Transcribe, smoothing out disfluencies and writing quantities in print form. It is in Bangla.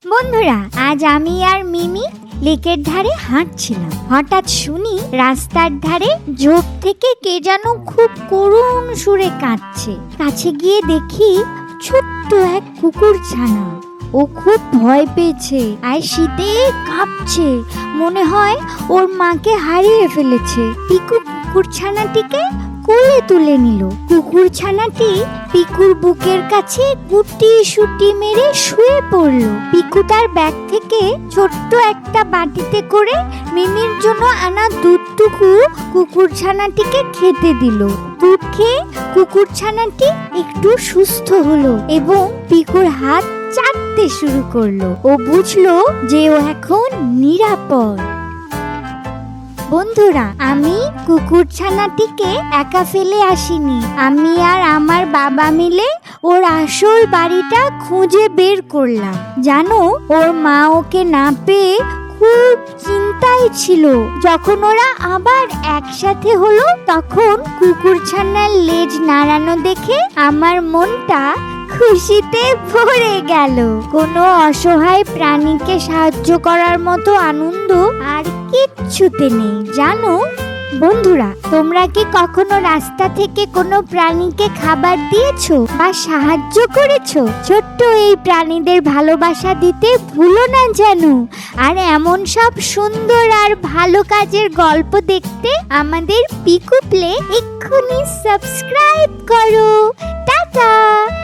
বন্ধুরা, আজ আমি আর মিমি লেকের ধারে হাঁটছিলাম। হঠাৎ শুনি রাস্তার ধারে ঝোপ থেকে কে যেন খুব করুণ সুরে কাঁদছে। কাছে গিয়ে দেখি ছোট্ট এক কুকুর ছানা। ও খুব ভয় পেয়েছে আর শীতে কাঁপছে, মনে হয় ওর মাকে হারিয়ে ফেলেছে। পিকু কুকুর ছানাটিকে কোলে তুলে নিল। কুকুর ছানাটি পিকুর বুকের কাছে গুটি সুটি মেরে শুয়ে পড়ল। পিকু তার ব্যাগ থেকে ছোট্ট একটা বাটিতে করে মিমির জন্য আনা দুধটুকু কুকুর ছানাটিকে খেতে দিল। দুধ খেয়ে কুকুর ছানাটি একটু সুস্থ হলো এবং পিকুর হাত চাটতে শুরু করলো। ও বুঝলো যে ও এখন নিরাপদ। বন্ধুরা, আমি কুকুর ছানাটিকে একা ফেলে আসিনি। আমি আর আমার বাবা মিলে ওর আসল বাড়িটা খুঁজে বের করলাম। জানো, ওর মা ওকে না পেয়ে খুব চিন্তায় ছিল। যখন ওরা আবার একসাথে হলো তখন কুকুর ছানার লেজ নাড়ানো দেখে আমার মনটা খুশিতে ভরে গেল। কোনো অসহায় প্রাণীকে সাহায্য করার মতো আনন্দ আর কিচ্ছুতে নেই। জানো বন্ধুরা, তোমরা কি কখনো রাস্তা থেকে কোনো প্রাণীকে খাবার দিয়েছো বা সাহায্য করেছো? ছোট্ট এই প্রাণীদের ভালোবাসা দিতে ভুলো না যেন। আর এমন সব সুন্দর আর ভালো কাজের গল্প দেখতে আমাদের পিকু প্লে এক্ষুনি সাবস্ক্রাইব করো। টাটা।